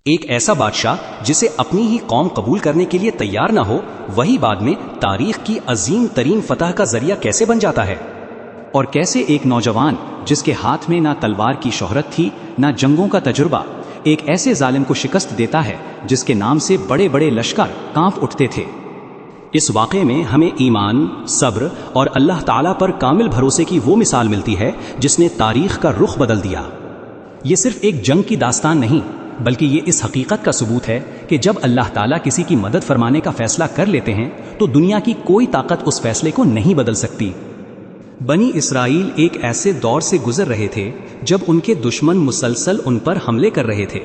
ایک ایسا بادشاہ جسے اپنی ہی قوم قبول کرنے کے لیے تیار نہ ہو، وہی بعد میں تاریخ کی عظیم ترین فتح کا ذریعہ کیسے بن جاتا ہے؟ اور کیسے ایک نوجوان جس کے ہاتھ میں نہ تلوار کی شہرت تھی نہ جنگوں کا تجربہ، ایک ایسے ظالم کو شکست دیتا ہے جس کے نام سے بڑے بڑے لشکر کانپ اٹھتے تھے۔ اس واقعے میں ہمیں ایمان، صبر اور اللہ تعالیٰ پر کامل بھروسے کی وہ مثال ملتی ہے جس نے تاریخ کا رخ بدل دیا۔ یہ صرف ایک جنگ کی داستان نہیں، بلکہ یہ اس حقیقت کا ثبوت ہے کہ جب اللہ تعالیٰ کسی کی مدد فرمانے کا فیصلہ کر لیتے ہیں تو دنیا کی کوئی طاقت اس فیصلے کو نہیں بدل سکتی۔ بنی اسرائیل ایک ایسے دور سے گزر رہے تھے جب ان کے دشمن مسلسل ان پر حملے کر رہے تھے۔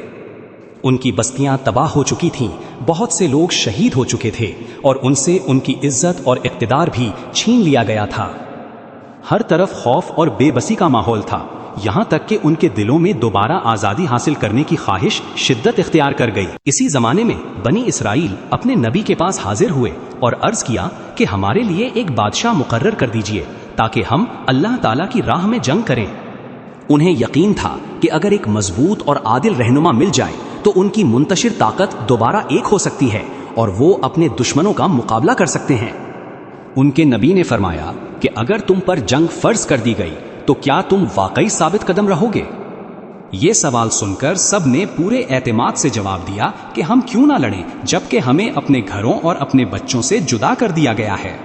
ان کی بستیاں تباہ ہو چکی تھیں، بہت سے لوگ شہید ہو چکے تھے اور ان سے ان کی عزت اور اقتدار بھی چھین لیا گیا تھا۔ ہر طرف خوف اور بے بسی کا ماحول تھا، یہاں تک کہ ان کے دلوں میں دوبارہ آزادی حاصل کرنے کی خواہش شدت اختیار کر گئی۔ اسی زمانے میں بنی اسرائیل اپنے نبی کے پاس حاضر ہوئے اور عرض کیا کہ ہمارے لیے ایک بادشاہ مقرر کر دیجئے تاکہ ہم اللہ تعالیٰ کی راہ میں جنگ کریں۔ انہیں یقین تھا کہ اگر ایک مضبوط اور عادل رہنما مل جائے تو ان کی منتشر طاقت دوبارہ ایک ہو سکتی ہے اور وہ اپنے دشمنوں کا مقابلہ کر سکتے ہیں۔ ان کے نبی نے فرمایا کہ اگر تم پر جنگ فرض کر دی گئی تو کیا تم واقعی ثابت قدم رہو گے؟ یہ سوال سن کر سب نے پورے اعتماد سے جواب دیا کہ ہم کیوں نہ لڑیں جبکہ ہمیں اپنے گھروں اور اپنے بچوں سے جدا کر دیا گیا ہے۔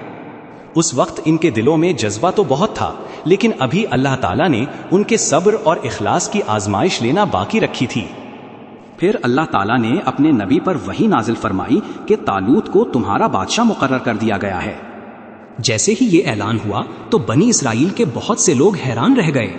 اس وقت ان کے دلوں میں جذبہ تو بہت تھا، لیکن ابھی اللہ تعالیٰ نے ان کے صبر اور اخلاص کی آزمائش لینا باقی رکھی تھی۔ پھر اللہ تعالیٰ نے اپنے نبی پر وحی نازل فرمائی کہ طالوت کو تمہارا بادشاہ مقرر کر دیا گیا ہے۔ جیسے ہی یہ اعلان ہوا تو بنی اسرائیل کے بہت سے لوگ حیران رہ گئے۔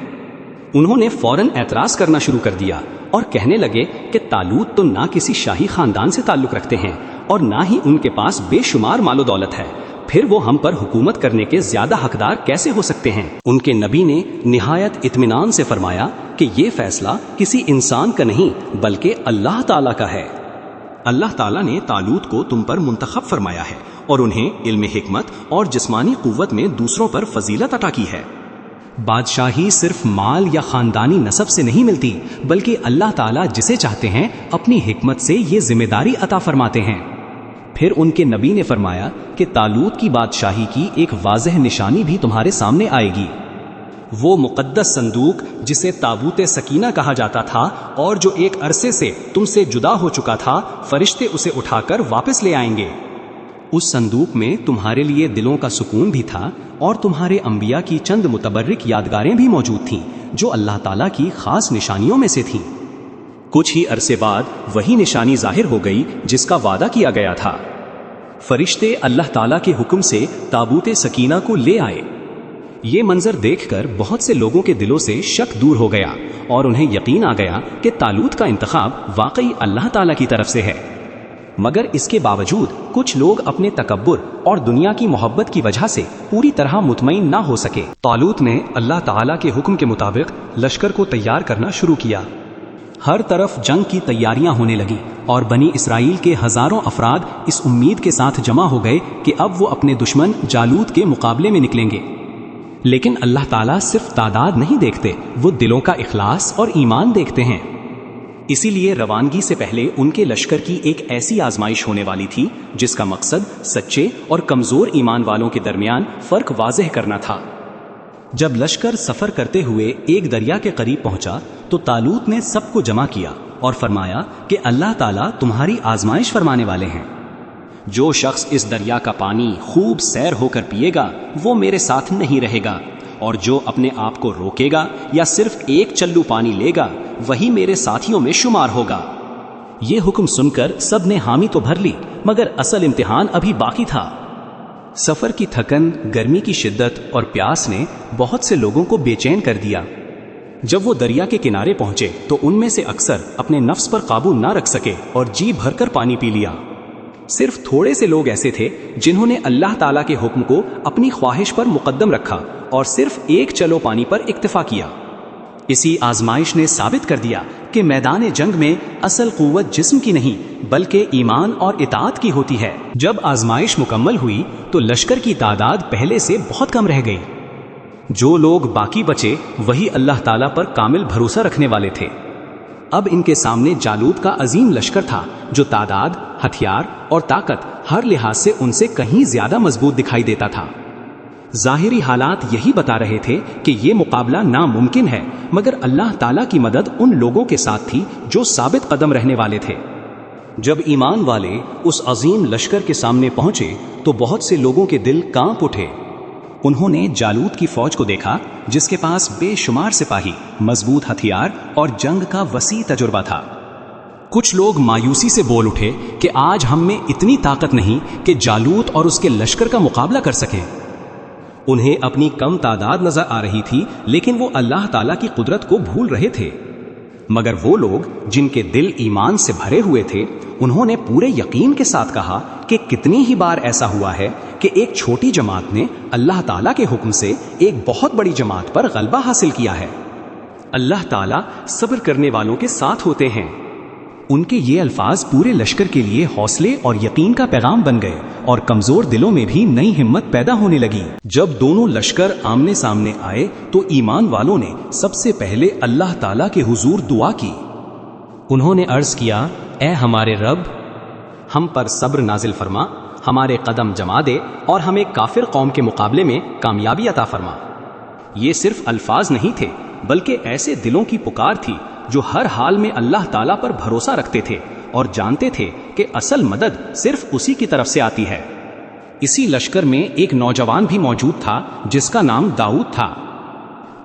انہوں نے فوراً اعتراض کرنا شروع کر دیا اور کہنے لگے کہ طالوت تو نہ کسی شاہی خاندان سے تعلق رکھتے ہیں اور نہ ہی ان کے پاس بے شمار مال و دولت ہے، پھر وہ ہم پر حکومت کرنے کے زیادہ حقدار کیسے ہو سکتے ہیں؟ ان کے نبی نے نہایت اطمینان سے فرمایا کہ یہ فیصلہ کسی انسان کا نہیں بلکہ اللہ تعالیٰ کا ہے۔ اللہ تعالیٰ نے طالوت کو تم پر منتخب فرمایا ہے اور انہیں علم حکمت اور جسمانی قوت میں دوسروں پر فضیلت عطا کی ہے۔ بادشاہی صرف مال یا خاندانی نسب سے نہیں ملتی، بلکہ اللہ تعالیٰ جسے چاہتے ہیں اپنی حکمت سے یہ ذمہ داری عطا فرماتے ہیں۔ پھر ان کے نبی نے فرمایا کہ طالوت کی بادشاہی کی ایک واضح نشانی بھی تمہارے سامنے آئے گی۔ وہ مقدس صندوق جسے تابوت سکینہ کہا جاتا تھا اور جو ایک عرصے سے تم سے جدا ہو چکا تھا، فرشتے اسے اٹھا کر واپس لے آئیں گے۔ اس صندوق میں تمہارے لیے دلوں کا سکون بھی تھا اور تمہارے انبیاء کی چند متبرک یادگاریں بھی موجود تھیں جو اللہ تعالیٰ کی خاص نشانیوں میں سے تھیں۔ کچھ ہی عرصے بعد وہی نشانی ظاہر ہو گئی جس کا وعدہ کیا گیا تھا۔ فرشتے اللہ تعالیٰ کے حکم سے تابوت سکینہ کو لے آئے۔ یہ منظر دیکھ کر بہت سے لوگوں کے دلوں سے شک دور ہو گیا اور انہیں یقین آ گیا کہ طالوت کا انتخاب واقعی اللہ تعالیٰ کی طرف سے ہے۔ مگر اس کے باوجود کچھ لوگ اپنے تکبر اور دنیا کی محبت کی وجہ سے پوری طرح مطمئن نہ ہو سکے۔ طالوت نے اللہ تعالیٰ کے حکم کے مطابق لشکر کو تیار کرنا شروع کیا۔ ہر طرف جنگ کی تیاریاں ہونے لگیں اور بنی اسرائیل کے ہزاروں افراد اس امید کے ساتھ جمع ہو گئے کہ اب وہ اپنے دشمن جالوت کے مقابلے میں نکلیں گے۔ لیکن اللہ تعالیٰ صرف تعداد نہیں دیکھتے، وہ دلوں کا اخلاص اور ایمان دیکھتے ہیں۔ اسی لیے روانگی سے پہلے ان کے لشکر کی ایک ایسی آزمائش ہونے والی تھی جس کا مقصد سچے اور کمزور ایمان والوں کے درمیان فرق واضح کرنا تھا۔ جب لشکر سفر کرتے ہوئے ایک دریا کے قریب پہنچا تو طالوت نے سب کو جمع کیا اور فرمایا کہ اللہ تعالیٰ تمہاری آزمائش فرمانے والے ہیں۔ جو شخص اس دریا کا پانی خوب سیر ہو کر پیے گا وہ میرے ساتھ نہیں رہے گا، اور جو اپنے آپ کو روکے گا یا صرف ایک چلو پانی لے گا وہی میرے ساتھیوں میں شمار ہوگا۔ یہ حکم سن کر سب نے حامی تو بھر لی، مگر اصل امتحان ابھی باقی تھا۔ سفر کی تھکن، گرمی کی شدت اور پیاس نے بہت سے لوگوں کو بے چین کر دیا۔ جب وہ دریا کے کنارے پہنچے تو ان میں سے اکثر اپنے نفس پر قابو نہ رکھ سکے اور جی بھر کر پانی پی لیا۔ صرف تھوڑے سے لوگ ایسے تھے جنہوں نے اللہ تعالیٰ کے حکم کو اپنی خواہش پر مقدم رکھا اور صرف ایک چلو پانی پر اکتفا کیا۔ اسی آزمائش نے ثابت کر دیا کہ میدان جنگ میں اصل قوت جسم کی نہیں بلکہ ایمان اور اطاعت کی ہوتی ہے۔ جب آزمائش مکمل ہوئی تو لشکر کی تعداد پہلے سے بہت کم رہ گئی۔ جو لوگ باقی بچے وہی اللہ تعالیٰ پر کامل بھروسہ رکھنے والے تھے۔ اب ان کے سامنے جالوت کا عظیم لشکر تھا جو تعداد، ہتھیار اور طاقت ہر لحاظ سے ان سے کہیں زیادہ مضبوط دکھائی دیتا تھا۔ ظاہری حالات یہی بتا رہے تھے کہ یہ مقابلہ ناممکن ہے، مگر اللہ تعالیٰ کی مدد ان لوگوں کے ساتھ تھی جو ثابت قدم رہنے والے تھے۔ جب ایمان والے اس عظیم لشکر کے سامنے پہنچے تو بہت سے لوگوں کے دل کانپ اٹھے۔ انہوں نے جالوت کی فوج کو دیکھا جس کے پاس بے شمار سپاہی، مضبوط ہتھیار اور جنگ کا وسیع تجربہ تھا۔ کچھ لوگ مایوسی سے بول اٹھے کہ آج ہم میں اتنی طاقت نہیں کہ جالوت اور اس کے لشکر کا مقابلہ کر سکیں۔ انہیں اپنی کم تعداد نظر آ رہی تھی، لیکن وہ اللہ تعالیٰ کی قدرت کو بھول رہے تھے۔ مگر وہ لوگ جن کے دل ایمان سے بھرے ہوئے تھے، انہوں نے پورے یقین کے ساتھ کہا کہ کتنی ہی بار ایسا ہوا ہے کہ ایک چھوٹی جماعت نے اللہ تعالیٰ کے حکم سے ایک بہت بڑی جماعت پر غلبہ حاصل کیا ہے۔ اللہ تعالیٰ صبر کرنے والوں کے ساتھ ہوتے ہیں۔ ان کے یہ الفاظ پورے لشکر کے لیے حوصلے اور یقین کا پیغام بن گئے، اور کمزور دلوں میں بھی نئی ہمت پیدا ہونے لگی۔ جب دونوں لشکر آمنے سامنے آئے تو ایمان والوں نے سب سے پہلے اللہ تعالیٰ کے حضور دعا کی۔ انہوں نے عرض کیا، اے ہمارے رب، ہم پر صبر نازل فرما، ہمارے قدم جما دے اور ہمیں کافر قوم کے مقابلے میں کامیابی عطا فرما۔ یہ صرف الفاظ نہیں تھے، بلکہ ایسے دلوں کی پکار تھی جو ہر حال میں اللہ تعالیٰ پر بھروسہ رکھتے تھے اور جانتے تھے کہ اصل مدد صرف اسی کی طرف سے آتی ہے۔ اسی لشکر میں ایک نوجوان بھی موجود تھا جس کا نام داؤد تھا۔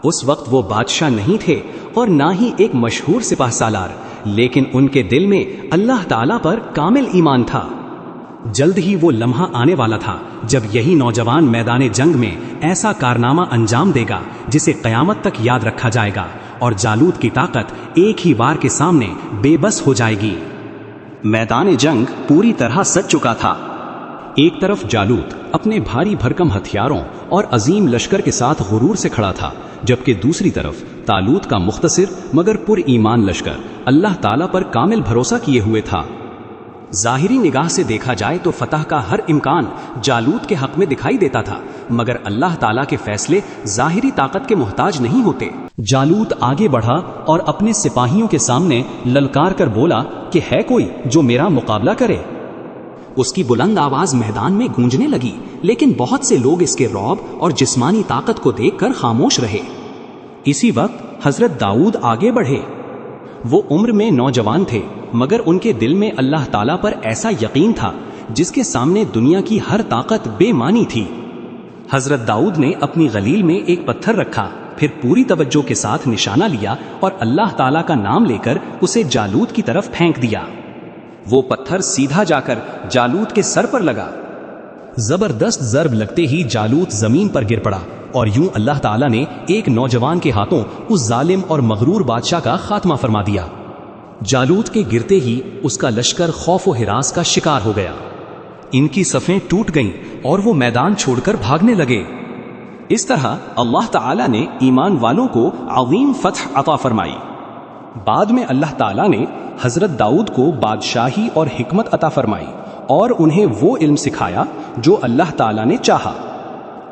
اس وقت وہ بادشاہ نہیں تھے اور نہ ہی ایک مشہور سپاہ سالار، لیکن ان کے دل میں اللہ تعالیٰ پر کامل ایمان تھا۔ جلد ہی وہ لمحہ آنے والا تھا جب یہی نوجوان میدان جنگ میں ایسا کارنامہ انجام دے گا جسے قیامت تک یاد رکھا جائے گا، اور جالوت کی طاقت ایک ہی وار کے سامنے بے بس ہو جائے گی۔ میدان جنگ پوری طرح سج چکا تھا۔ ایک طرف جالوت اپنے بھاری بھرکم ہتھیاروں اور عظیم لشکر کے ساتھ غرور سے کھڑا تھا، جبکہ دوسری طرف طالوت کا مختصر مگر پر ایمان لشکر اللہ تعالیٰ پر کامل بھروسہ کیے ہوئے تھا۔ ظاہری نگاہ سے دیکھا جائے تو فتح کا ہر امکان جالوت کے حق میں دکھائی دیتا تھا، مگر اللہ تعالیٰ کے فیصلے ظاہری طاقت کے محتاج نہیں ہوتے۔ جالوت آگے بڑھا اور اپنے سپاہیوں کے سامنے للکار کر بولا کہ ہے کوئی جو میرا مقابلہ کرے۔ اس کی بلند آواز میدان میں گونجنے لگی، لیکن بہت سے لوگ اس کے رعب اور جسمانی طاقت کو دیکھ کر خاموش رہے۔ اسی وقت حضرت داؤد آگے بڑھے۔ وہ عمر میں نوجوان تھے، مگر ان کے دل میں اللہ تعالیٰ پر ایسا یقین تھا جس کے سامنے دنیا کی ہر طاقت بے معنی تھی۔ حضرت داؤد نے اپنی غلیل میں ایک پتھر رکھا، پھر پوری توجہ کے ساتھ نشانہ لیا اور اللہ تعالیٰ کا نام لے کر اسے جالوت کی طرف پھینک دیا۔ وہ پتھر سیدھا جا کر جالوت کے سر پر لگا۔ زبردست ضرب لگتے ہی جالوت زمین پر گر پڑا، اور یوں اللہ تعالیٰ نے ایک نوجوان کے ہاتھوں اس ظالم اور مغرور بادشاہ کا خاتمہ فرما دیا۔ جالوت کے گرتے ہی اس کا لشکر خوف و ہراس کا شکار ہو گیا۔ ان کی صفیں ٹوٹ گئیں اور وہ میدان چھوڑ کر بھاگنے لگے۔ اس طرح اللہ تعالیٰ نے ایمان والوں کو عظیم فتح عطا فرمائی۔ بعد میں اللہ تعالیٰ نے حضرت داؤد کو بادشاہی اور حکمت عطا فرمائی اور انہیں وہ علم سکھایا جو اللہ تعالیٰ نے چاہا۔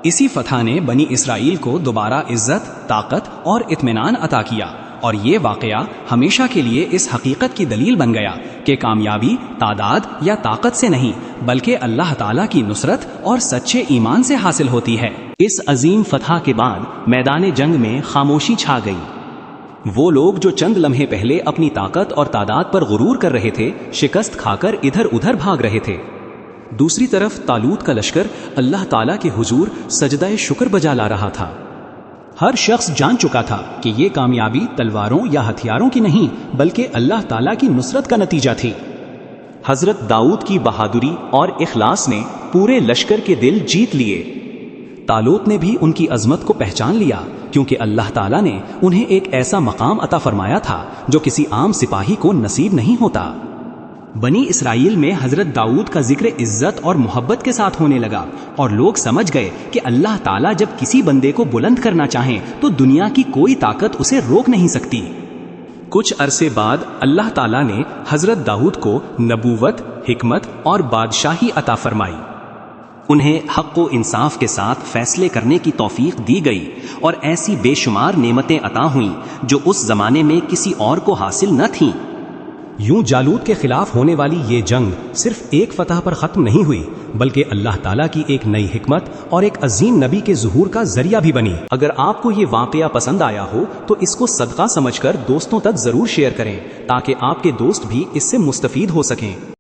اسی فتح نے بنی اسرائیل کو دوبارہ عزت، طاقت اور اطمینان عطا کیا، اور یہ واقعہ ہمیشہ کے لیے اس حقیقت کی دلیل بن گیا کہ کامیابی تعداد یا طاقت سے نہیں، بلکہ اللہ تعالیٰ کی نصرت اور سچے ایمان سے حاصل ہوتی ہے۔ اس عظیم فتح کے بعد میدان جنگ میں خاموشی چھا گئی۔ وہ لوگ جو چند لمحے پہلے اپنی طاقت اور تعداد پر غرور کر رہے تھے، شکست کھا کر ادھر ادھر بھاگ رہے تھے۔ دوسری طرف طالوت کا لشکر اللہ تعالیٰ کے حضور سجدہ شکر بجا لا رہا تھا۔ ہر شخص جان چکا تھا کہ یہ کامیابی تلواروں یا ہتھیاروں کی نہیں، بلکہ اللہ تعالیٰ کی نصرت کا نتیجہ تھی۔ حضرت داؤد کی بہادری اور اخلاص نے پورے لشکر کے دل جیت لیے۔ طالوت نے بھی ان کی عظمت کو پہچان لیا، کیونکہ اللہ تعالیٰ نے انہیں ایک ایسا مقام عطا فرمایا تھا جو کسی عام سپاہی کو نصیب نہیں ہوتا۔ بنی اسرائیل میں حضرت داؤد کا ذکر عزت اور محبت کے ساتھ ہونے لگا، اور لوگ سمجھ گئے کہ اللہ تعالیٰ جب کسی بندے کو بلند کرنا چاہیں تو دنیا کی کوئی طاقت اسے روک نہیں سکتی۔ کچھ عرصے بعد اللہ تعالیٰ نے حضرت داؤد کو نبوت، حکمت اور بادشاہی عطا فرمائی۔ انہیں حق و انصاف کے ساتھ فیصلے کرنے کی توفیق دی گئی اور ایسی بے شمار نعمتیں عطا ہوئیں جو اس زمانے میں کسی اور کو حاصل نہ تھیں۔ یوں جالوت کے خلاف ہونے والی یہ جنگ صرف ایک فتح پر ختم نہیں ہوئی، بلکہ اللہ تعالیٰ کی ایک نئی حکمت اور ایک عظیم نبی کے ظہور کا ذریعہ بھی بنی۔ اگر آپ کو یہ واقعہ پسند آیا ہو تو اس کو صدقہ سمجھ کر دوستوں تک ضرور شیئر کریں تاکہ آپ کے دوست بھی اس سے مستفید ہو سکیں۔